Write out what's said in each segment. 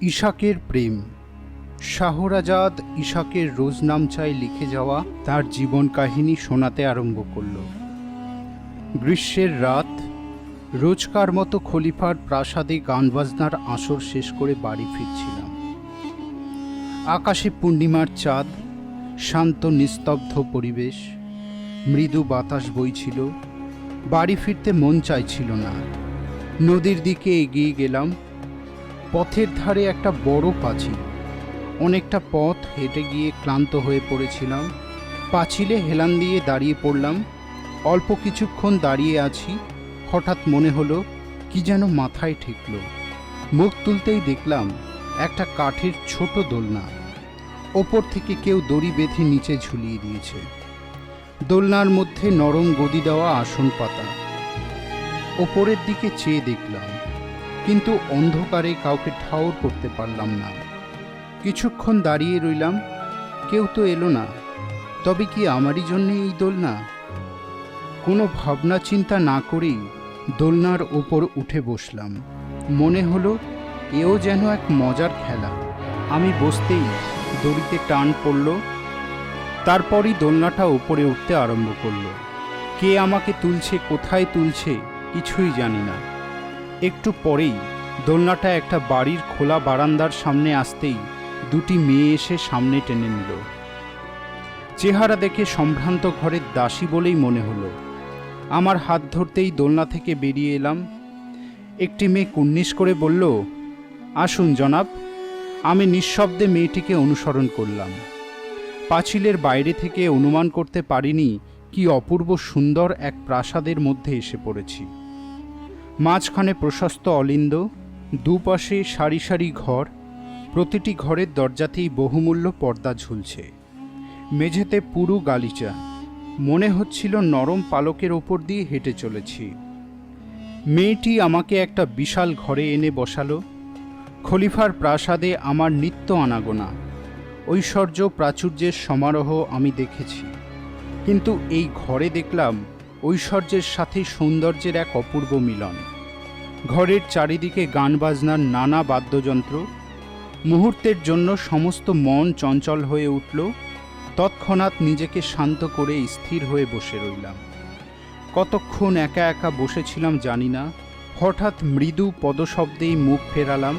ইশাকের প্রেম। শাহরাজাদ ইশাকের রোজনামচায় লিখে যাওয়া তার জীবন কাহিনী শোনাতে আরম্ভ করল। গ্রীষ্মের রাত, রোজকার মতো খলিফার প্রাসাদে গান বাজনার আসর শেষ করে বাড়ি ফিরছিলাম। আকাশে পূর্ণিমার চাঁদ, শান্ত নিস্তব্ধ পরিবেশ, মৃদু বাতাস বইছিল। বাড়ি ফিরতে মন চাইছিল না। নদীর দিকে এগিয়ে গেলাম। পথের ধারে একটা বড় পাঁচিল। অনেকটা পথ হেঁটে গিয়ে ক্লান্ত হয়ে পড়েছিলাম। পাঁচিলে হেলান দিয়ে দাঁড়িয়ে পড়লাম। অল্প কিছুক্ষণ দাঁড়িয়ে আছি, হঠাৎ মনে হলো কি যেন মাথায় ঠেকল। মুখ তুলতেই দেখলাম একটা কাঠের ছোট দোলনা। ওপর থেকে কেউ দড়ি বেঁধে নিচে ঝুলিয়ে দিয়েছে। দোলনার মধ্যে নরম গদি দেওয়া আসন পাতা। ওপরের দিকে চেয়ে দেখলাম, কিন্তু অন্ধকারে কাউকে ঠাউর করতে পারলাম না। কিছুক্ষণ দাঁড়িয়ে রইলাম, কেউ তো এলো না। তবে কি আমারই জন্যে এই দোলনা? কোনো ভাবনা চিন্তা না করেই দোলনার ওপর উঠে বসলাম। মনে হলো এও যেন এক মজার খেলা। আমি বসতেই দড়িতে টান পড়ল। তারপরই দোলনাটা ওপরে উঠতে আরম্ভ করলো। কে আমাকে তুলছে, কোথায় তুলছে কিছুই জানি না। একটু পরেই দোলনাটা একটা বাড়ির খোলা বারান্দার সামনে আসতেই দুটি মেয়ে এসে সামনে টেনে নিল। চেহারা দেখে সম্ভ্রান্ত ঘরের দাসী বলেই মনে হলো। আমার হাত ধরতেই দোলনা থেকে বেরিয়ে এলাম। একটি মেয়ে কুর্নিশ করে বলল, আসুন জনাব। আমি নিঃশব্দে মেয়েটিকে অনুসরণ করলাম। পাঁচিলের বাইরে থেকে অনুমান করতে পারিনি কি অপূর্ব সুন্দর এক প্রাসাদের মধ্যে এসে পড়েছি। মাঝখানে প্রশস্ত অলিন্দ, দুপাশে সারি সারি ঘর। প্রতিটি ঘরের দরজাতেই বহুমূল্য পর্দা ঝুলছে। মেঝেতে পুরু গালিচা। মনে হচ্ছিল নরম পালকের ওপর দিয়ে হেঁটে চলেছি। মেয়েটি আমাকে একটা বিশাল ঘরে এনে বসালো। খলিফার প্রাসাদে আমার নিত্য আনাগোনা, ঐশ্বর্য প্রাচুর্যের সমারোহ আমি দেখেছি, কিন্তু এই ঘরে দেখলাম ঐশ্বর্যের সাথে সৌন্দর্যের এক অপূর্ব মিলন। ঘরের চারিদিকে গান বাজনার নানা বাদ্যযন্ত্র। মুহূর্তের জন্য সমস্ত মন চঞ্চল হয়ে উঠল। তৎক্ষণাৎ নিজেকে শান্ত করে স্থির হয়ে বসে রইলাম। কতক্ষণ একা একা বসেছিলাম জানি না। হঠাৎ মৃদু পদশব্দেই মুখ ফেরালাম।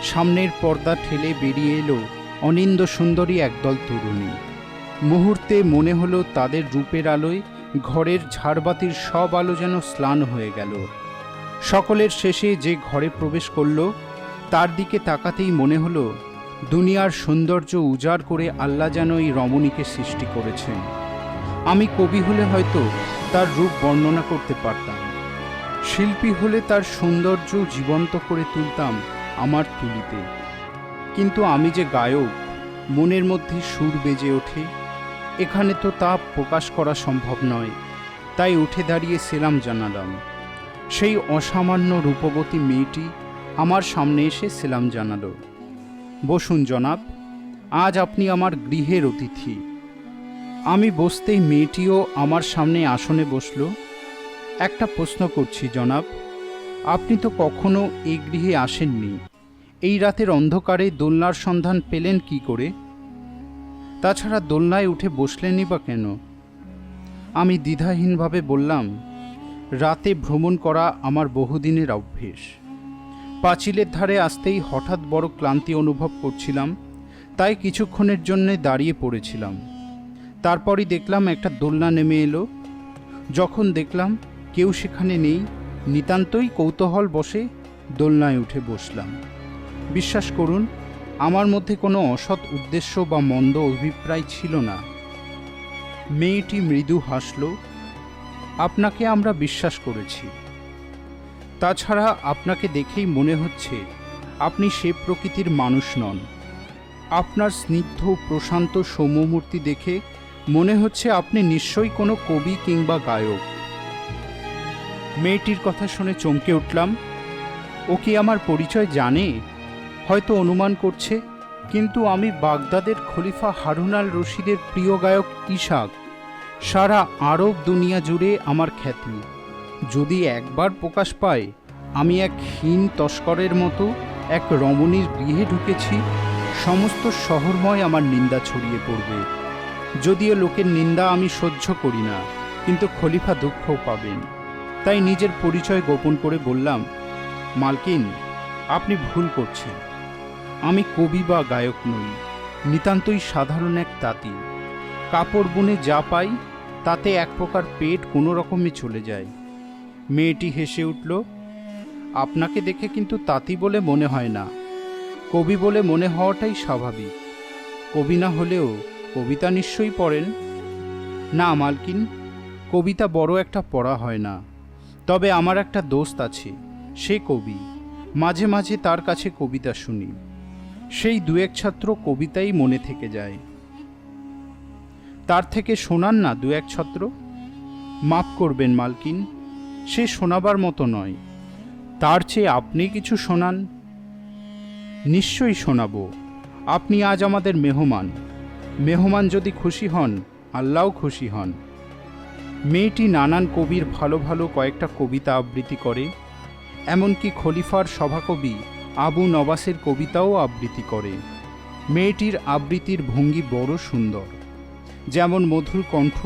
সামনের পর্দা ঠেলে বেরিয়ে এলো অনিন্দ সুন্দরী একদল তরুণী। মুহূর্তে মনে হলো তাদের রূপের আলোয় ঘরের ঝাড়বাতির সব আলো যেন ম্লান হয়ে গেল। সকলের শেষে যে ঘরে প্রবেশ করল, তার দিকে তাকাতেই মনে হলো দুনিয়ার সৌন্দর্য উজাড় করে আল্লাহ যেন এই রমণীকে সৃষ্টি করেছেন। আমি কবি হলে হয়তো তার রূপ বর্ণনা করতে পারতাম। শিল্পী হলে তার সৌন্দর্য জীবন্ত করে তুলতাম আমার তুলিতে। কিন্তু আমি যে গায়ক, মনের মধ্যে সুর বেজে ওঠে। এখানে তো তা প্রকাশ করা সম্ভব নয়। তাই উঠে দাঁড়িয়ে সেলাম জানালাম। সেই অসামান্য রূপবতী মেয়েটি আমার সামনে এসে সেলাম জানালো। বসুন জনাব, আজ আপনি আমার গৃহের অতিথি। আমি বসতেই মেয়েটিও আমার সামনে আসনে বসল। একটা প্রশ্ন করছি জনাব, আপনি তো কখনো এই গৃহে আসেননি। এই রাতের অন্ধকারে দোলনার সন্ধান পেলেন কি করে? তাছাড়া দোলনায় উঠে বসলেনই বা কেন? আমি দ্বিধাহীনভাবে বললাম, রাতে ভ্রমণ করা আমার বহুদিনের অভ্যেস। পাঁচিলের ধারে আসতেই হঠাৎ বড় ক্লান্তি অনুভব করছিলাম, তাই কিছুক্ষণের জন্যে দাঁড়িয়ে পড়েছিলাম। তারপরই দেখলাম একটা দোলনা নেমে এলো। যখন দেখলাম কেউ সেখানে নেই, নিতান্তই কৌতূহল বশে দোলনায় উঠে বসলাম। বিশ্বাস করুন, আমার মধ্যে কোনো অসৎ উদ্দেশ্য বা মন্দ অভিপ্রায় ছিল না। মেয়েটি মৃদু হাসল। আপনাকে আমরা বিশ্বাস করেছি। তাছাড়া আপনাকে দেখেই মনে হচ্ছে আপনি সে প্রকৃতির মানুষ নন। আপনার স্নিগ্ধ প্রশান্ত সৌম্যমূর্তি দেখে মনে হচ্ছে আপনি নিশ্চয়ই কোনো কবি কিংবা গায়ক। মেয়েটির কথা শুনে চমকে উঠলাম। ও কি আমার পরিচয় জানে? হয়তো অনুমান করছে, কিন্তু আমি বাগদাদের খলিফা হারুন আল রশিদের প্রিয় গায়ক ইশাক। সারা আরব দুনিয়া জুড়ে আমার খ্যাতি। যদি একবার প্রকাশ পায়, আমি এক হীন তস্করের মতো এক রমণীর গৃহে ঢুকেছি, সমস্ত শহরময় আমার নিন্দা ছড়িয়ে পড়বে। যদিও লোকের নিন্দা আমি সহ্য করি না, কিন্তু খলিফা দুঃখও পাবেন। তাই নিজের পরিচয় গোপন করে বললাম, মালকিন, আপনি ভুল করছেন। আমি কবি বা গায়ক নই, নিতান্তই সাধারণ এক তাঁতি। কাপড় বুনে যা পাই তাতে এক প্রকার পেট কোনো রকমে চলে যায়। মেয়েটি হেসে উঠল, আপনাকে দেখে কিন্তু তাঁতি বলে মনে হয় না, কবি বলে মনে হওয়াটাই স্বাভাবিক। কবি না হলেও কবিতা নিশ্চয়ই পড়েন? না মালকিন, কবিতা বড় একটা পড়া হয় না, তবে আমার একটা দোস্ত আছে, সে কবি। মাঝে মাঝে তার কাছে কবিতা শুনি, সেই দু এক ছাত্র কবিতাই মনে থেকে যায়। তার থেকে শোনান না দু এক ছত্র। মাফ করবেন মালকিন, সে শোনাবার মতো নয়। তার চেয়ে আপনি কিছু শোনান। নিশ্চয়ই শোনাবো। আপনি আজ আমাদের মেহমান। মেহমান যদি খুশি হন, আল্লাহও খুশি হন। মেয়েটি নানান কবির ভালো ভালো কয়েকটা কবিতা আবৃত্তি করে, এমনকি খলিফার সভাকবি আবু নবাসের কবিতাও আবৃত্তি করে। মেয়েটির আবৃত্তির ভঙ্গি বড় সুন্দর, যেমন মধুর কণ্ঠ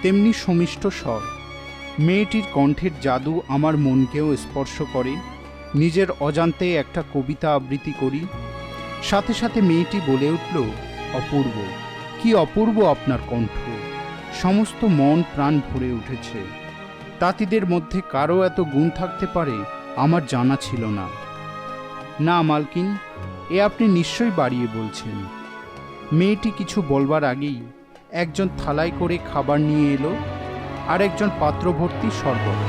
তেমনি সমিষ্ট স্বর। মেয়েটির কণ্ঠের জাদু আমার মনকেও স্পর্শ করে। নিজের অজান্তে একটা কবিতা আবৃত্তি করি, সাথে সাথে মেয়েটি বলে উঠল, অপূর্ব, কি অপূর্ব আপনার কণ্ঠ! সমস্ত মন প্রাণ ভরে উঠেছে। তাঁতিদের মধ্যে কারো এত গুণ থাকতে পারে আমার জানা ছিল না। না মালকিন, এ আপনি নিশ্চয়ই বাড়িয়ে বলছেন। মেয়েটি কিছু বলবার আগেই একজন থালায় করে খাবার নিয়ে এলো, আর একজন পাত্র ভর্তি শরবত।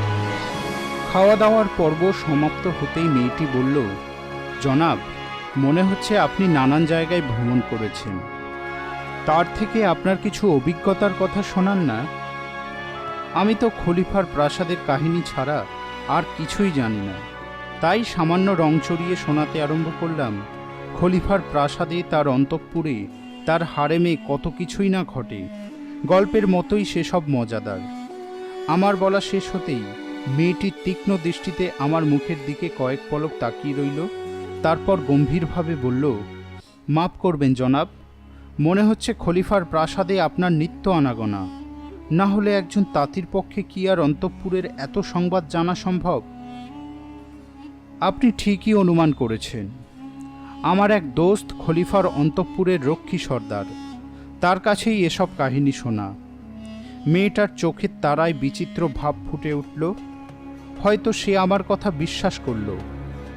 খাওয়া দাওয়ার পর্ব সমাপ্ত হতেই মেয়েটি বলল, জনাব, মনে হচ্ছে আপনি নানান জায়গায় ভ্রমণ করেছেন। তার থেকে আপনার কিছু অভিজ্ঞতার কথা শোনান না। আমি তো খলিফার প্রাসাদের কাহিনী ছাড়া আর কিছুই জানি না, তাই সামান্য রং চড়িয়ে শোনাতে আরম্ভ করলাম। খলিফার প্রাসাদে, তার অন্তঃপুরে, তার হারেমে কত কিছুই না ঘটে। গল্পের মতোই সেসব মজাদার। আমার বলা শেষ হতেই মেয়েটির তীক্ষ্ণ দৃষ্টিতে আমার মুখের দিকে কয়েক পলক তাকিয়ে রইল, তারপর গম্ভীরভাবে বলল, মাফ করবেন জনাব, মনে হচ্ছে খলিফার প্রাসাদে আপনার নিত্য আনাগোনা। না হলে একজন তাঁতির পক্ষে কি আর অন্তঃপুরের এত সংবাদ জানা সম্ভব? আপনি ঠিকই অনুমান করেছেন। আমার এক দোস্ত খলিফার অন্তঃপুরের রক্ষী সর্দার, তার কাছেই এসব কাহিনী শোনা। মেয়েটার চোখের তারায় বিচিত্র ভাব ফুটে উঠল। হয়তো সে আমার কথা বিশ্বাস করল,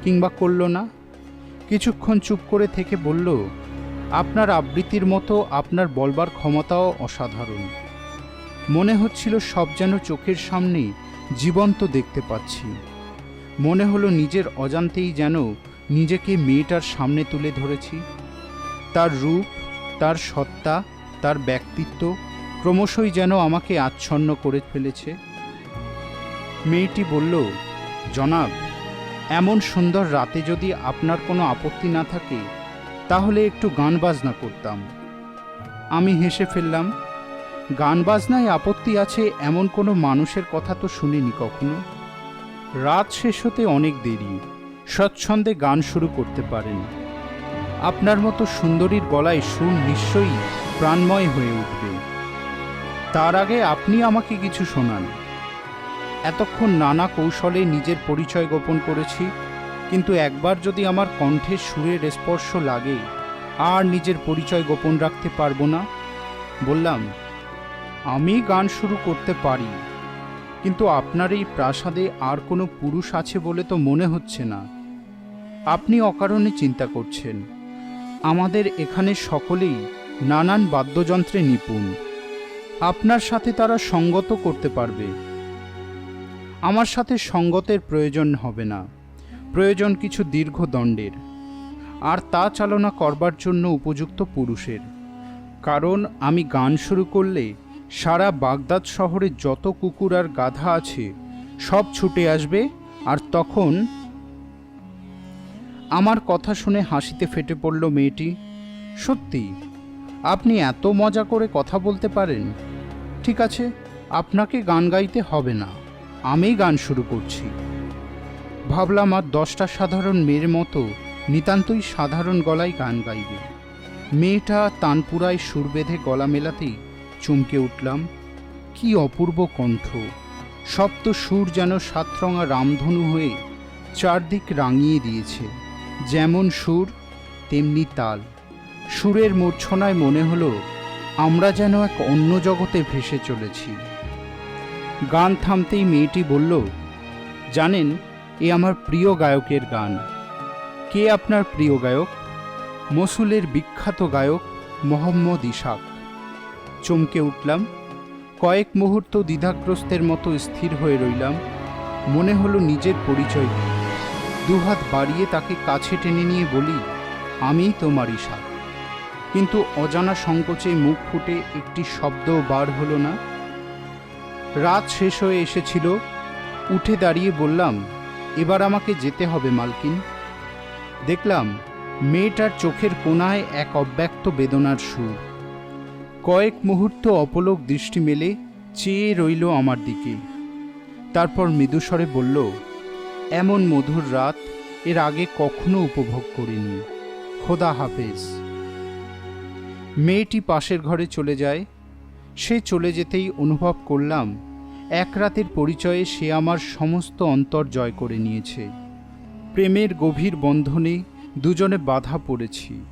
কিংবা করল না। কিছুক্ষণ চুপ করে থেকে বলল, আপনার আবৃত্তির মতো আপনার বলবার ক্ষমতাও অসাধারণ। মনে হচ্ছিল সব যেন চোখের সামনে জীবন্ত দেখতে পাচ্ছি। মনে হলো নিজের অজান্তেই যেন নিজেকে মেয়েটার সামনে তুলে ধরেছি। তার রূপ, তার সত্তা, তার ব্যক্তিত্ব ক্রমশই যেন আমাকে আচ্ছন্ন করে ফেলেছে। মেয়েটি বলল, জনাব, এমন সুন্দর রাতে যদি আপনার কোনো আপত্তি না থাকে তাহলে একটু গান বাজনা করতাম। আমি হেসে ফেললাম। গান বাজনায় আপত্তি আছে এমন কোনো মানুষের কথা তো শুনিনি কখনো। রাত শেষ হতে অনেক দেরি, স্বচ্ছন্দে গান শুরু করতে পারেন। আপনার মতো সুন্দরীর গলায় সুর নিশ্চয়ই প্রাণময় হয়ে উঠবে। তার আগে আপনি আমাকে কিছু শোনান। এতক্ষণ নানা কৌশলে নিজের পরিচয় গোপন করেছি, কিন্তু একবার যদি আমার কণ্ঠের সুরের স্পর্শ লাগে আর নিজের পরিচয় গোপন রাখতে পারবো না। বললাম, আমি গান শুরু করতে পারি, কিন্তু আপনার এই প্রাসাদে আর কোনো পুরুষ আছে বলে তো মনে হচ্ছে না। আপনি অকারণে চিন্তা করছেন। আমাদের এখানে সকলেই নানান বাদ্যযন্ত্রে নিপুণ। আপনার সাথে তারা সঙ্গত করতে পারবে। আমার সাথে সঙ্গতের প্রয়োজন হবে না, প্রয়োজন কিছু দীর্ঘ দণ্ডের, আর তা চালনা করবার জন্য উপযুক্ত পুরুষের। কারণ আমি গান শুরু করলে সারা বাগদাদ শহরে যত কুকুর আর গাধা আছে সব ছুটে আসবে, আর তখন। আমার কথা শুনে হাসিতে ফেটে পড়ল মেয়েটি। সত্যি, আপনি এত মজা করে কথা বলতে পারেন? ঠিক আছে, আপনাকে গান গাইতে হবে না, আমি গান শুরু করছি। ভাবলাম আর 10টা সাধারণ মেয়ের মতো নিতান্তই সাধারণ গলায় গান গাইবে। মেয়েটা তানপুরায় সুর বেঁধে গলা মেলাতেই চমকে উঠলাম। কি অপূর্ব কণ্ঠ! সপ্ত সুর যেন সাতরঙা রামধনু হয়ে চারদিক রাঙিয়ে দিয়েছে। যেমন সুর তেমনি তাল। সুরের মূর্ছনায় মনে হলো আমরা যেন এক অন্য জগতে ভেসে চলেছি। গান থামতেই মেয়েটি বলল, জানেন, এ আমার প্রিয় গায়কের গান। কে আপনার প্রিয় গায়ক? মসুলের বিখ্যাত গায়ক মোহাম্মদ ইসাক। চমকে উঠলাম। কয়েক মুহূর্ত দ্বিধাগ্রস্তের মতো স্থির হয়ে রইলাম। মনে হলো নিজের পরিচয় দিই। দুহাত বাড়িয়ে তাকে কাছে টেনে নিয়ে বলি, আমি তোমার ইসাক। কিন্তু অজানা সংকোচে মুখ ফুটে একটি শব্দও বার হলো না। রাত শেষ হয়ে এসেছিল। উঠে দাঁড়িয়ে বললাম, এবার আমাকে যেতে হবে মালকিন। দেখলাম মেয়েটার চোখের কোণায় এক অব্যক্ত বেদনার সুর। কয়েক মুহূর্ত অপলক দৃষ্টি মেলে চেয়ে রইল আমার দিকে। তারপর মৃদুস্বরে বলল, এমন মধুর রাত এর আগে কখনো উপভোগ করিনি। খোদা হাফেজ। মেয়েটি পাশের ঘরে চলে যায়। সে চলে যেতেই অনুভব করলাম এক রাতের পরিচয়ে সে আমার সমস্ত অন্তর জয় করে নিয়েছে। প্রেমের গভীর বন্ধনে দুজনে বাধা পড়েছি।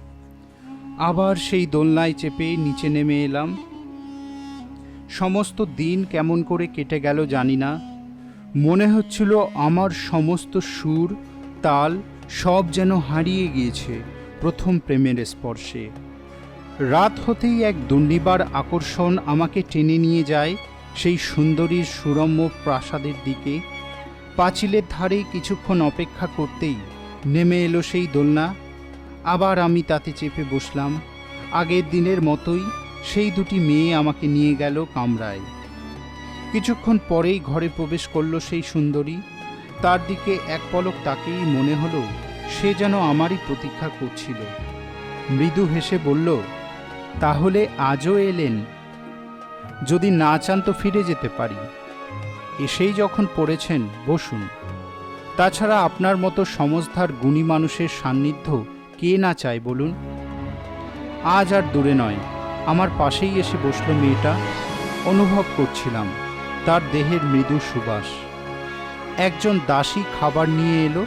আবার সেই দোলনায় চেপে নিচে নেমে এলাম। সমস্ত দিন কেমন করে কেটে গেল জানি না। মনে হচ্ছিল আমার সমস্ত সুর তাল সব যেন হারিয়ে গিয়েছে প্রথম প্রেমের স্পর্শে। রাত হতেই এক দুর্নিবার আকর্ষণ আমাকে টেনে নিয়ে যায় সেই সুন্দরীর সুরম্য প্রাসাদের দিকে। পাঁচিলের ধারে কিছুক্ষণ অপেক্ষা করতেই নেমে এলো সেই দোলনা। আবার আমি তাতে চেপে বসলাম। আগের দিনের মতোই সেই দুটি মেয়ে আমাকে নিয়ে গেল কামরায়। কিছুক্ষণ পরেই ঘরে প্রবেশ করল সেই সুন্দরী। তার দিকে এক পলক তাকেই মনে হলো সে যেন আমারই প্রতীক্ষা করছিল। মৃদু হেসে বলল, তাহলে আজও এলেন? যদি না চান তো ফিরে যেতে পারি। এসেই যখন পড়েছেন বসুন। তাছাড়া আপনার মতো সমঝদার গুণী মানুষের সান্নিধ্য কে না চায় বলুন? আজ আর দূরে নয়, আমার পাশেই এসে বসল মেয়েটা। অনুভব করছিলাম তার দেহের মৃদু সুবাস। একজন দাসী খাবার নিয়ে এলো।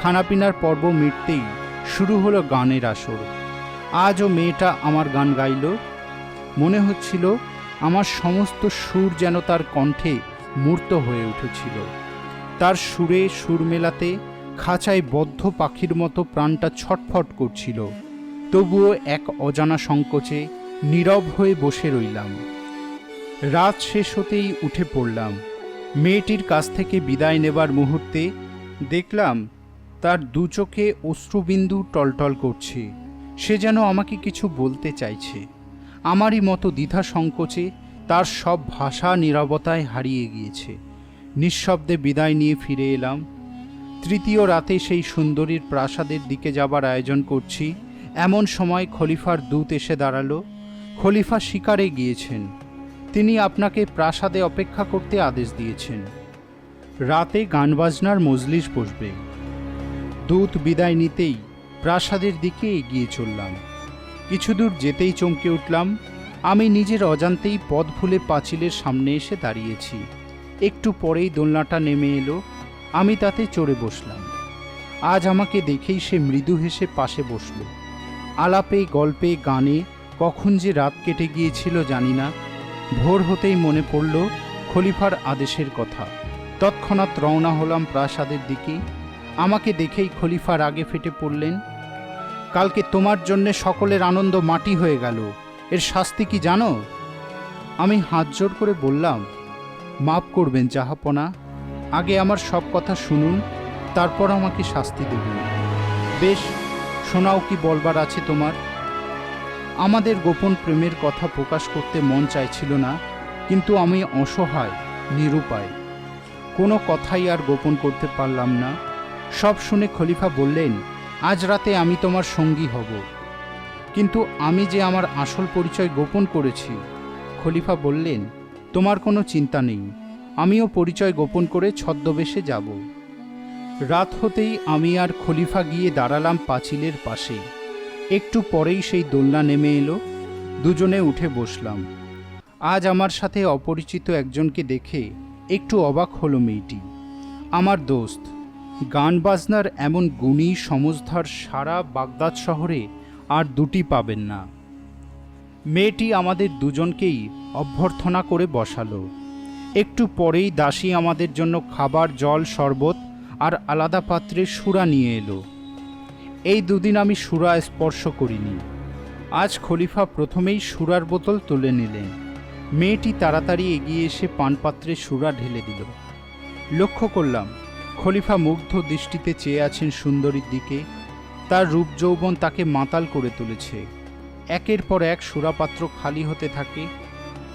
খানাপিনার পর্ব মিটতেই শুরু হলো গানের আসর। আজও মেয়েটা আমার গান গাইল। মনে হচ্ছিল আমার সমস্ত সুর যেন তার কণ্ঠে মূর্ত হয়ে উঠেছিল। তার সুরে সুর মেলাতে খাঁচায় বদ্ধ পাখির মতো প্রাণটা ছটফট করছিল। তবুও এক অজানা সংকোচে নীরব হয়ে বসে রইলাম। রাত শেষ হতেই উঠে পড়লাম। মেয়েটির কাছ থেকে বিদায় নেবার মুহূর্তে দেখলাম তার দু চোখে অশ্রুবিন্দু টলটল করছে। সে যেন আমাকে কিছু বলতে চাইছে। আমারই মতো দ্বিধা সংকোচে তার সব ভাষা নীরবতায় হারিয়ে গিয়েছে। নিঃশব্দে বিদায় নিয়ে ফিরে এলাম। তৃতীয় রাতে সেই সুন্দরীর প্রাসাদের দিকে যাবার আয়োজন করছি। এমন সময় খলিফার দূত এসে দাঁড়ালো। খলিফা শিকারে গিয়েছেন। তিনি আপনাকে প্রাসাদে অপেক্ষা করতে আদেশ দিয়েছেন। রাতে গান বাজনার মজলিস বসবে। দূত বিদায় নিতেই প্রাসাদের দিকে এগিয়ে চললাম। কিছু দূর যেতেই চমকে উঠলাম। আমি নিজের অজান্তেই পথ ভুলে পাঁচিলের সামনে এসে দাঁড়িয়েছি। একটু পরেই দোলনাটা নেমে এলো। আমি তাতে চড়ে বসলাম। আজ আমাকে দেখেই সে মৃদু হেসে পাশে বসল। আলাপে গল্পে গানে কখন যে রাত কেটে গিয়েছিল জানি না। ভোর হতেই মনে পড়ল খলিফার আদেশের কথা। তৎক্ষণাৎ রওনা হলাম প্রাসাদের দিকে। আমাকে দেখেই খলিফা রাগে ফেটে পড়লেন। কালকে তোমার জন্যে সকলের আনন্দ মাটি হয়ে গেল, এর শাস্তি কি জানো? আমি হাত জোড় করে বললাম, মাফ করবেন জাহাপনা, আগে আমার সব কথা শুনুন, তারপর আমাকে শাস্তি দেবেন। বেশ, শোনাও, কি বলবার আছে তোমার? আমাদের গোপন প্রেমের কথা প্রকাশ করতে মন চাইছিল না, কিন্তু আমি অসহায়, নিরুপায়। কোনো কথাই আর গোপন করতে পারলাম না। সব শুনে খলিফা বললেন, আজ রাতে আমি তোমার সঙ্গী হব। কিন্তু আমি যে আমার আসল পরিচয় গোপন করেছি। খলিফা বললেন, তোমার কোনো চিন্তা নেই, আমিও পরিচয় গোপন করে ছদ্মবেশে যাব। রাত হতেই আমি আর খলিফা গিয়ে দাঁড়ালাম পাঁচিলের পাশে। একটু পরেই সেই দোলনা নেমে এলো, দুজনে উঠে বসলাম। আজ আমার সাথে অপরিচিত একজনকে দেখে একটু অবাক হলো মেয়েটি। আমার দোস্ত, গান বাজনার এমন গুণী সমজদার সারা বাগদাদ শহরে আর দুটি পাবেন না। মেয়েটি আমাদের দুজনকেই অভ্যর্থনা করে বসালো। একটু পরেই দাসী আমাদের জন্য খাবার, জল, শরবত আর আলাদা পাত্রে সুরা নিয়ে এলো। এই দুদিন আমি সুরা স্পর্শ করিনি। আজ খলিফা প্রথমেই সুরার বোতল তুলে নিলেন। মেয়েটি তাড়াতাড়ি এগিয়ে এসে পানপাত্রে সুরা ঢেলে দিল। লক্ষ্য করলাম খলিফা মুগ্ধ দৃষ্টিতে চেয়ে আছেন সুন্দরীর দিকে। তার রূপ যৌবন তাকে মাতাল করে তুলেছে। একের পর এক সুরাপাত্র খালি হতে থাকে।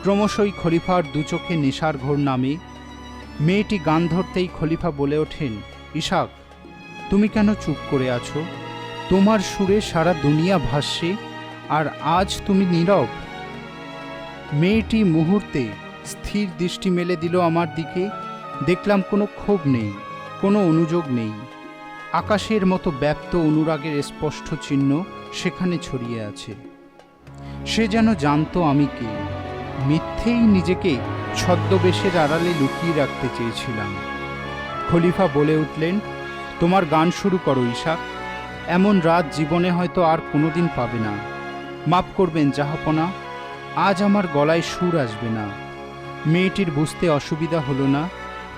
ক্রমশই খলিফার দু চোখে নেশার ঘোর নামে। মেয়েটি গান ধরতেই খলিফা বলে ওঠেন, ইশাক, তুমি কেন চুপ করে আছো? তোমার সুরে সারা দুনিয়া ভাসছে, আর আজ তুমি নীরব। মেয়েটি মুহূর্তে স্থির দৃষ্টি মেলে দিল আমার দিকে। দেখলাম কোনো ক্ষোভ নেই, কোনো অনুযোগ নেই। আকাশের মতো ব্যাপ্ত অনুরাগের স্পষ্ট চিহ্ন সেখানে ছড়িয়ে আছে। সে যেন জানতো আমি কে। মিথ্যেই নিজেকে ছদ্মবেশের আড়ালে লুকিয়ে রাখতে চেয়েছিলাম। খলিফা বলে উঠলেন, তোমার গান শুরু করো ইশাক। এমন রাত জীবনে হয়তো আর কোনোদিন পাবে না। মাফ করবেন জাহাপনা, আজ আমার গলায় সুর আসবে না। মেয়েটির বুঝতে অসুবিধা হলো না।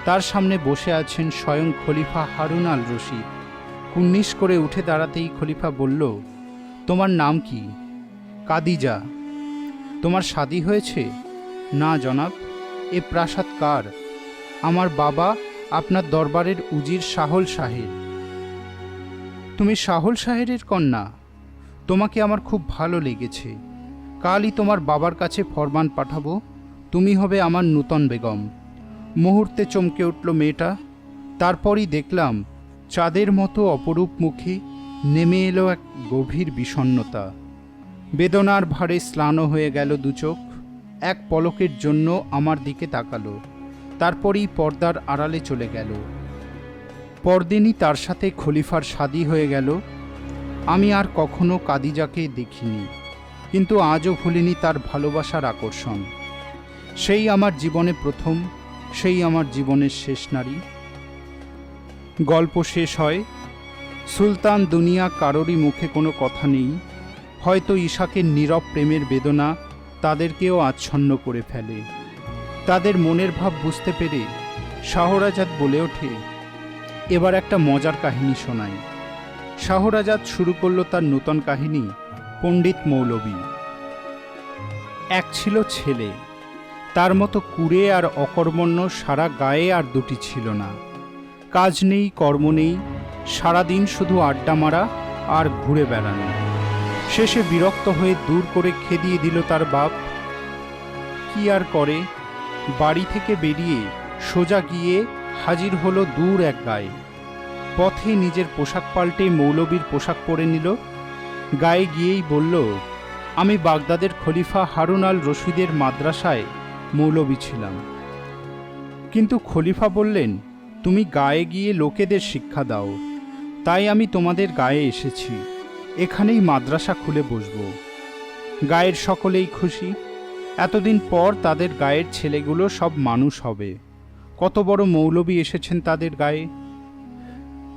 তার সামনে বসে আছেন স্বয়ং খলিফা হারুন আল রশিদ। কুন্নিশ করে উঠে দাঁড়াতেই খলিফা বলল, তোমার নাম কি? কাদিজা। তোমার শাদী হয়েছে? না জনাব। এ প্রাসাদ কার? আমার বাবা, আপনার দরবারের উজির সাহল শাহের। তুমি সাহল শাহের কন্যা? তোমাকে আমার খুব ভালো লেগেছে। কালই তোমার বাবার কাছে ফরমান পাঠাবো, তুমি হবে আমার নূতন বেগম। মুহূর্তে চমকে উঠল মেয়েটা। তারপরই দেখলাম চাঁদের মতো অপরূপ মুখে নেমে এলো এক গভীর বিষণ্ণতা। বেদনার ভারে স্নান হয়ে গেল দু চোখ। এক পলকের জন্য আমার দিকে তাকালো, তারপরই পর্দার আড়ালে চলে গেল। পরদিনই তার সাথে খলিফার শাদী হয়ে গেল। আমি আর কখনো কাদিজাকে দেখিনি, কিন্তু আজও ভুলিনি তার ভালোবাসার আকর্ষণ। সেই আমার জীবনে প্রথম, সেই আমার জীবনের শেষ নারী। গল্প শেষ হয়। সুলতান দুনিয়া কারোরই মুখে কোনো কথা নেই। হয়তো ইশাকের নীরব প্রেমের বেদনা তাদেরকেও আচ্ছন্ন করে ফেলে। তাদের মনের ভাব বুঝতে পেরে শাহরাজাদ বলে ওঠে, এবার একটা মজার কাহিনী শোনাই। শাহরাজাদ শুরু করলো তার নূতন কাহিনী, পণ্ডিত মৌলবী। এক ছিল ছেলে, তার মতো কুড়ে আর অকর্মণ্য সারা গায়ে আর দুটি ছিল না। কাজ নেই, কর্ম নেই, সারাদিন শুধু আড্ডা মারা আর ঘুরে বেড়ানো। শেষে বিরক্ত হয়ে দূর করে খেদিয়ে দিল তার বাপ। কি আর করে, বাড়ি থেকে বেরিয়ে সোজা গিয়ে হাজির হলো দূর এক গায়ে। পথে নিজের পোশাক পাল্টে মৌলবীর পোশাক পরে নিল। গায়ে গিয়েই বলল, আমি বাগদাদের খলিফা হারুন আল রশিদের মাদ্রাসায় মৌলবী ছিলাম। কিন্তু খলিফা বললেন, তুমি গায়ে গিয়ে লোকেদের শিক্ষা দাও, তাই আমি তোমাদের গায়ে এসেছি। এখানেই মাদ্রাসা খুলে বসব। গায়ের সকলেই খুশি। এতদিন পর তাদের গায়ের ছেলেগুলো সব মানুষ হবে। কত বড় মৌলবী এসেছেন তাদের গায়ে।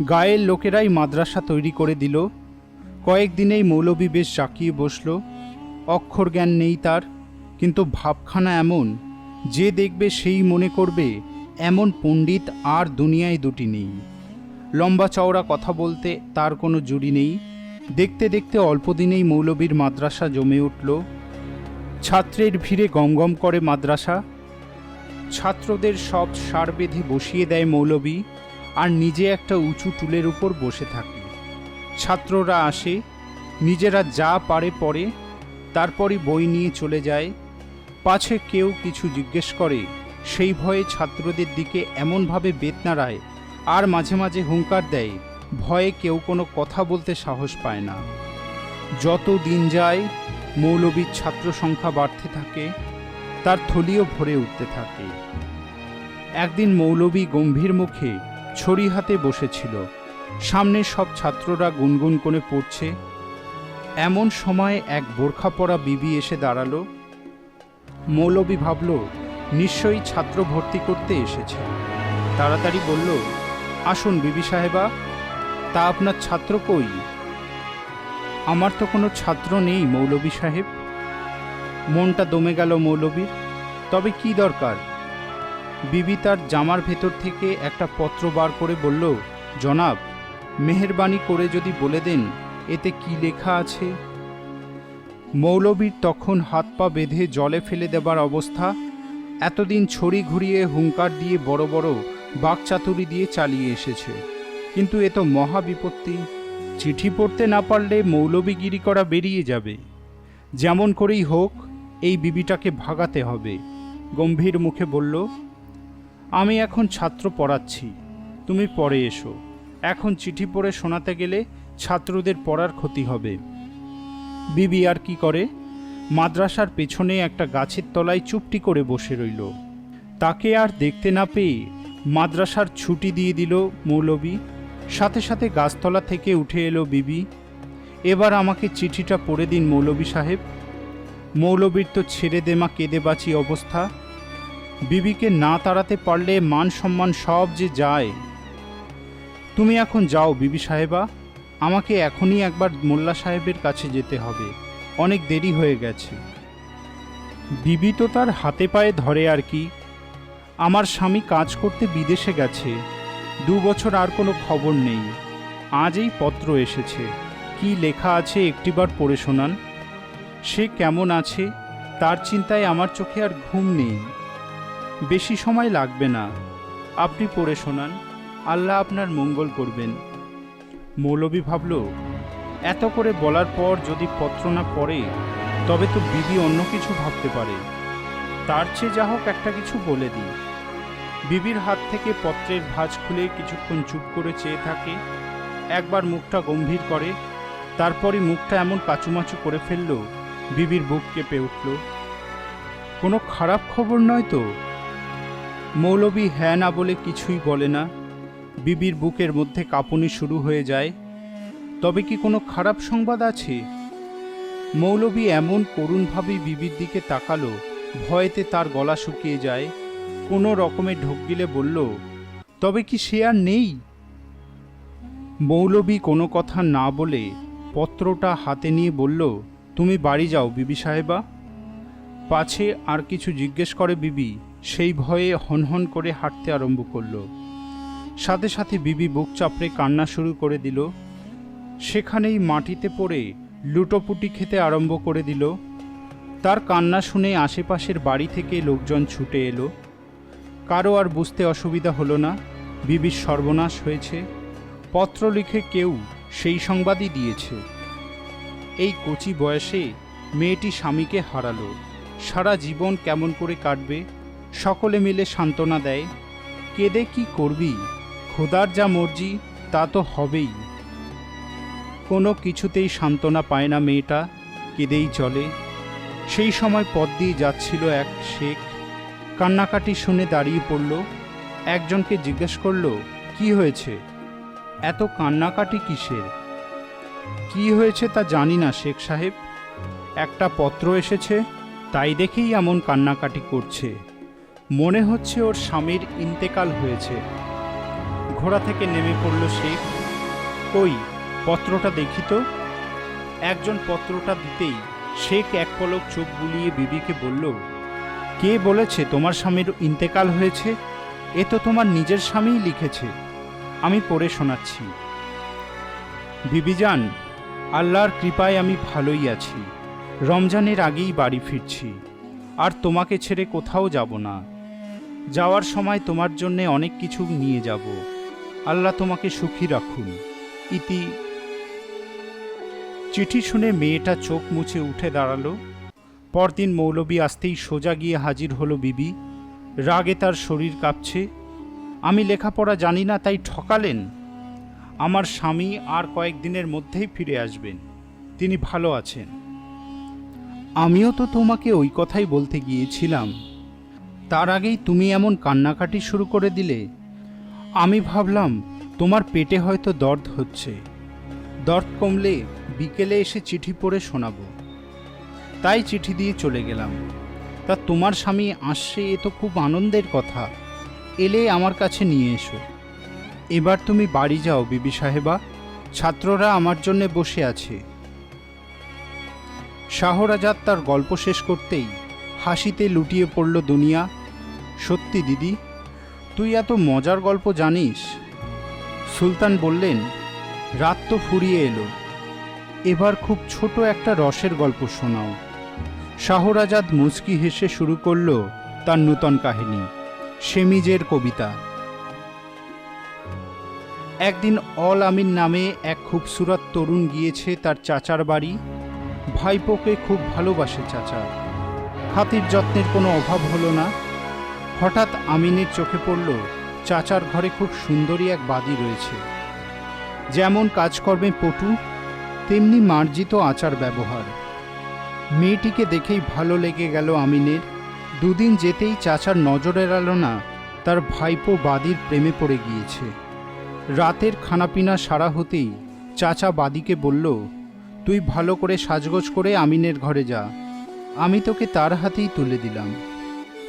গায়ের লোকেরাই মাদ্রাসা তৈরি করে দিল। কয়েকদিনেই মৌলবী বেশ জাঁকিয়ে বসল। অক্ষর জ্ঞান নেই তার, কিন্তু ভাবখানা এমন, যে দেখবে সেই মনে করবে এমন পণ্ডিত আর দুনিয়ায় দুটি নেই। লম্বা চওড়া কথা বলতে তার কোনো জুড়ি নেই। দেখতে দেখতে অল্প দিনেই মৌলবীর মাদ্রাসা জমে উঠল। ছাত্রের ভিড়ে গমগম করে মাদ্রাসা। ছাত্রদের সব সার বেঁধে বসিয়ে দেয় মৌলবী, আর নিজে একটা উঁচু টুলের উপর বসে থাকে। ছাত্ররা আসে, নিজেরা যা পারে পড়ে, তারপরই বই নিয়ে চলে যায়। পাছে কেউ কিছু জিজ্ঞেস করে, সেই ভয়ে ছাত্রদের দিকে এমনভাবে বেত নাড়ায় আর মাঝে মাঝে হুঙ্কার দেয়, ভয়ে কেউ কোনো কথা বলতে সাহস পায় না। যত দিন যায় মৌলবীর ছাত্র সংখ্যা বাড়তে থাকে, তার থলিও ভরে উঠতে থাকে। একদিন মৌলবী গম্ভীর মুখে ছড়ি হাতে বসেছিল। সামনে সব ছাত্ররা গুনগুন করে পড়ছে। এমন সময় এক বোরখা পরা বিবি এসে দাঁড়ালো। মৌলভী ভাবল নিশ্চয়ই ছাত্র ভর্তি করতে এসেছে। তাড়াতাড়ি বলল, আসুন বিবি সাহেবা, তা আপনার ছাত্র কই? আমার তো কোনো ছাত্র নেই মৌলভী সাহেব। মনটা দমে গেল মৌলভীর। তবে কি দরকার? বিবি তার জামার ভেতর থেকে একটা পত্র বার করে বলল, জনাব, মেহেরবানি করে যদি বলে দেন এতে কি লেখা আছে। মৌলভীর তখন হাত পা বেঁধে জলে ফেলে দেবার অবস্থা। এতদিন ছড়ি ঘুরিয়ে হুঙ্কার দিয়ে বড় বড় বাকচাতুরি দিয়ে চালিয়ে এসেছে, কিন্তু এ তো মহা বিপত্তি। চিঠি পড়তে না পারলে মৌলভীগিরি করা বেরিয়ে যাবে। যেমন করেই হোক এই বিবিটাকে ভাগাতে হবে। গম্ভীর মুখে বলল, আমি এখন ছাত্র পড়াচ্ছি, তুমি পরে এসো। এখন চিঠি পড়ে শোনাতে গেলে ছাত্রদের পড়ার ক্ষতি হবে। বিবি আর কি করে, মাদ্রাসার পেছনে একটা গাছের তলায় চুপটি করে বসে রইল। তাকে আর দেখতে না পেয়ে মাদ্রাসার ছুটি দিয়ে দিল মৌলভী। সাথে সাথে গাছতলা থেকে উঠে এলো বিবি। এবার আমাকে চিঠিটা পড়ে দিন মৌলভী সাহেব। মৌলভীর তো ছেড়ে দেমা কেঁদে বাঁচি অবস্থা। বিবিকে না তাড়াতে পারলে মান সম্মান সব যে যায়। তুমি এখন যাও বিবি সাহেবা, আমাকে এখনই একবার মোল্লা সাহেবের কাছে যেতে হবে, অনেক দেরি হয়ে গেছে। বিবি তো তার হাতে পায়ে ধরে আর কি। আমার স্বামী কাজ করতে বিদেশে গেছে, 2 বছর আর কোনো খবর নেই। আজ এই পত্র এসেছে, কি লেখা আছে একটিবার পড়ে শোনান। সে কেমন আছে তার চিন্তায় আমার চোখে আর ঘুম নেই। বেশি সময় লাগবে না, আপনি পড়ে শোনান, আল্লাহ আপনার মঙ্গল করবেন। মৌলভী ভাবল, এত করে বলার পর যদি পত্র না পড়ে তবে তো বিবি অন্য কিছু ভাবতে পারে। তার চেয়ে যা হোক একটা কিছু বলে দিই। বিবির হাত থেকে পত্রের ভাঁজ খুলে কিছুক্ষণ চুপ করে চেয়ে থাকে। একবার মুখটা গম্ভীর করে, তারপরই মুখটা এমন কাচুমাচু করে ফেলল বিবির বুক কেঁপে উঠল। কোনো খারাপ খবর নয় তো? মৌলভী হ্যাঁ না বলে কিছুই বলে না। বিবির বুকের মধ্যে কাঁপুনি শুরু হয়ে যায়। তবে কি কোনো খারাপ সংবাদ আছে? মৌলভী এমন করুণভাবে বিবির দিকে তাকালো, ভয়েতে তার গলা শুকিয়ে যায়। কোনো রকমে ঢোক গিলে বলল, তবে কি সে আর নেই? মৌলভী কোনো কথা না বলে পত্রটা হাতে নিয়ে বলল, তুমি বাড়ি যাও বিবি সাহেবা। পাছে আর কিছু জিজ্ঞেস করে বিবি সেই ভয়ে হনহন করে হাঁটতে আরম্ভ করল। সাথে সাথে বিবি বুক চাপড়ে কান্না শুরু করে দিল। সেখানেই মাটিতে পড়ে লুটোপুটি খেতে আরম্ভ করে দিল। তার কান্না শুনে আশেপাশের বাড়ি থেকে লোকজন ছুটে এলো। কারো আর বুঝতে অসুবিধা হলো না বিবির সর্বনাশ হয়েছে। পত্র লিখে কেউ সেই সংবাদই দিয়েছে। এই কচি বয়সে মেয়েটি স্বামীকে হারালো। সারা জীবন কেমন করে কাটবে সকলে মিলে সান্ত্বনা দেয়। কেঁদে কি করবি, খোদার যা মর্জি তা তো হবেই। কোনো কিছুতেই সান্ত্বনা পায় না মেয়েটা, কেঁদেই চলে। সেই সময় পথ দিয়ে যাচ্ছিল এক শেখ। কান্নাকাটি শুনে দাঁড়িয়ে পড়ল। একজনকে জিজ্ঞেস করল, কি হয়েছে, এত কান্নাকাটি কিসের? কি হয়েছে তা জানি না শেখ সাহেব, একটা পত্র এসেছে তাই দেখেই এমন কান্নাকাটি করছে। মনে হচ্ছে ওর স্বামীর ইন্তেকাল হয়েছে। ঘোড়া থেকে নেমে পড়ল শেখ। কই পত্রটা দেখি তো। একজন পত্রটা দিতেই শেখ এক পলক চোখ বুলিয়ে বিবিকে বলল, কে বলেছে তোমার স্বামীর ইন্তেকাল হয়েছে? এ তো তোমার নিজের স্বামীই লিখেছে, আমি পড়ে শোনাচ্ছি। বিবিজান, আল্লাহর কৃপায় আমি ভালোই আছি। রমজানের আগেই বাড়ি ফিরছি, আর তোমাকে ছেড়ে কোথাও যাব না। যাওয়ার সময় তোমার জন্যে অনেক কিছু নিয়ে যাব। আল্লাহ তোমাকে সুখী রাখুন। ইতি। চিঠি শুনে মেয়েটা চোখ মুছে উঠে দাঁড়ালো। পরদিন মৌলভী আসতেই সোজা গিয়ে হাজির হলো বিবি। রাগে তার শরীর কাঁপছে। আমি লেখাপড়া জানি না তাই ঠকালেন। আমার স্বামী আর কয়েকদিনের মধ্যেই ফিরে আসবেন, তিনি ভালো আছেন। আমিও তো তোমাকে ওই কথাই বলতে গিয়েছিলাম, তার আগেই তুমি এমন কান্নাকাটি শুরু করে দিলে। আমি ভাবলাম তোমার পেটে হয়তো দর্দ হচ্ছে, দর্দ কমলে বিকেলে এসে চিঠি পড়ে শোনাবো। তাই চিঠি দিয়ে চলে গেলাম। তা তোমার স্বামী আসছে, এ তো খুব আনন্দের কথা। এলে আমার কাছে নিয়ে এসো। এবার তুমি বাড়ি যাও বিবি সাহেবা, ছাত্ররা আমার জন্যে বসে আছে। শাহরাজাদ তার গল্প শেষ করতেই হাসিতে লুটিয়ে পড়ল দুনিয়া। সত্যি দিদি, তুই এত মজার গল্প জানিস। সুলতান বললেন, রাত তো ফুরিয়ে এলো, এবার খুব ছোট একটা রসের গল্প শোনাও। শাহরাজাদ মুচকি হেসে শুরু করল তার নূতন কাহিনী, সেমিজের কবিতা। একদিন অল আমিন নামে এক খুবসুরত তরুণ গিয়েছে তার চাচার বাড়ি। ভাইপোকে খুব ভালোবাসে চাচা, খাতির যত্নের কোনো অভাব হলো না। হঠাৎ আমিনের চোখে পড়ল চাচার ঘরে খুব সুন্দরী এক বাদী রয়েছে। যেমন কাজকর্মে পটু, তেমনি মার্জিত আচার ব্যবহার। মেয়েটিকে দেখেই ভালো লেগে গেল আমিনের। দুদিন যেতেই চাচার নজর এড়ালো না, তার ভাইপো বাদীর প্রেমে পড়ে গিয়েছে। রাতের খানাপিনা সারা হতেই চাচা বাদীকে বলল, তুই ভালো করে সাজগোজ করে আমিনের ঘরে যা, আমি তোকে তার হাতেই তুলে দিলাম।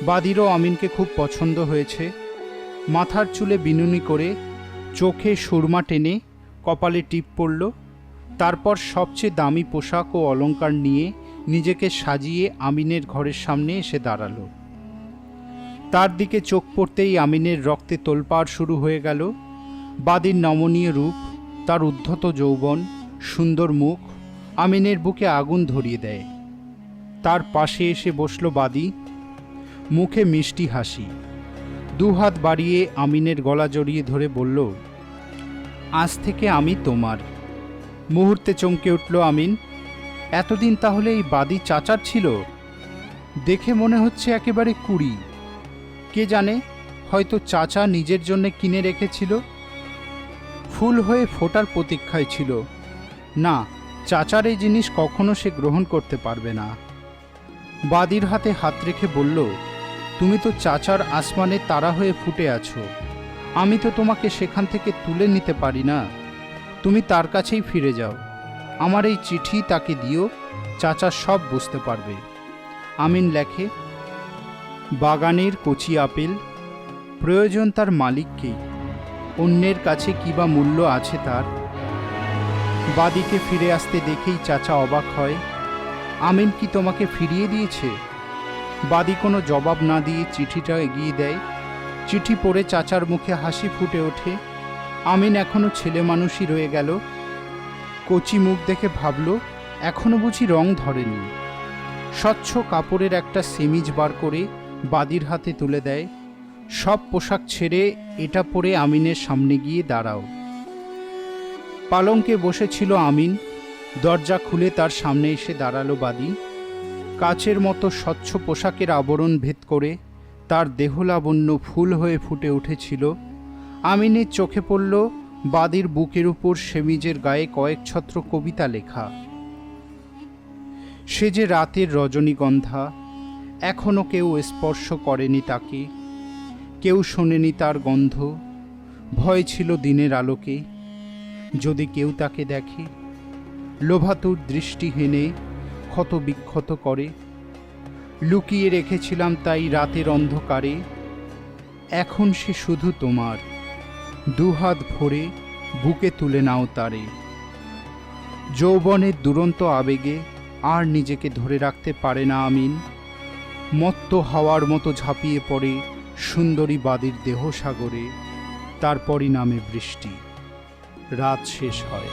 বাদীরও আমিনকে খুব পছন্দ হয়েছে। মাথার চুলে বিনুনি করে, চোখে সুরমা টেনে, কপালে টিপ পড়ল। তারপর সবচেয়ে দামি পোশাক ও অলংকার নিয়ে নিজেকে সাজিয়ে আমিনের ঘরের সামনে এসে দাঁড়ালো। তার দিকে চোখ পড়তেই আমিনের রক্তে তোলপাড় শুরু হয়ে গেল। বাদীর নমনীয় রূপ, তার উদ্ধত যৌবন, সুন্দর মুখ আমিনের বুকে আগুন ধরিয়ে দেয়। তার পাশে এসে বসল বাদী, মুখে মিষ্টি হাসি। দুহাত বাড়িয়ে আমিনের গলা জড়িয়ে ধরে বলল, আজ থেকে আমি তোমার। মুহূর্তে চমকে উঠল আমিন। এতদিন তাহলে এই বাদী চাচার ছিল? দেখে মনে হচ্ছে একেবারে কুড়ি। কে জানে, হয়তো চাচা নিজের জন্য কিনে রেখেছিল। ফুল হয়ে ফোটার প্রতীক্ষায় ছিল। না, চাচার এই জিনিস কখনো সে গ্রহণ করতে পারবে না। বাদীর হাতে হাত রেখে বলল, তুমি তো চাচার আসমানে তারা হয়ে ফুটে আছো, আমি তো তোমাকে সেখান থেকে তুলে নিতে পারি না। তুমি তার কাছেই ফিরে যাও, আমার এই চিঠি তাকে দিও, চাচা সব বুঝতে পারবে। আমিন লেখে, বাগানের কচি আপেল, প্রয়োজন তার মালিককেই, অন্যের কাছে কী বা মূল্য আছে তার। বাদীকে ফিরে আসতে দেখেই চাচা অবাক হয়, আমিন কি তোমাকে ফিরিয়ে দিয়েছে? বাদী কোনো জবাব না দিয়ে চিঠিটা এগিয়ে দেয়। চিঠি পড়ে চাচার মুখে হাসি ফুটে ওঠে। আমিন এখনো ছেলে মানুষই রয়ে গেল। কচি মুখ দেখে ভাবল, এখনো বুঝি রং ধরেনি। স্বচ্ছ কাপড়ের একটা সেমিজ বার করে বাদীর হাতে তুলে দেয়। সব পোশাক ছেড়ে এটা পরে আমিনের সামনে গিয়ে দাঁড়াও। পালঙ্কে বসেছিল আমিন। দরজা খুলে তার সামনে এসে দাঁড়ালো বাদী। কাচের মতো স্বচ্ছ পোশাকের আবরণ ভেদ করে তার দেহলাবণ্য ফুল হয়ে ফুটে উঠেছিল। আমিনের চোখে পড়ল বাদীর বুকের উপর সেমিজের গায়ে কয়েক ছত্র কবিতা লেখা। সে যে রাতের রজনীগন্ধা, এখনো কেউ স্পর্শ করেনি তাকে, কেউ শোনেনি তার গন্ধ। ভয় ছিল দিনের আলোকে, যদি কেউ তাকে দেখে, লোভাতুর দৃষ্টি হেনে ক্ষত বিক্ষত করে। লুকিয়ে রেখেছিলাম তাই রাতের অন্ধকারে, এখন সে শুধু তোমার, দুহাত ভরে বুকে তুলে নাও তারে। যৌবনের দুরন্ত আবেগে আর নিজেকে ধরে রাখতে পারে না আমিন। মত্ত হাওয়ার মতো ঝাঁপিয়ে পড়ে সুন্দরী বাদীর দেহ সাগরে। তারপরই নামে বৃষ্টি, রাত শেষ হয়।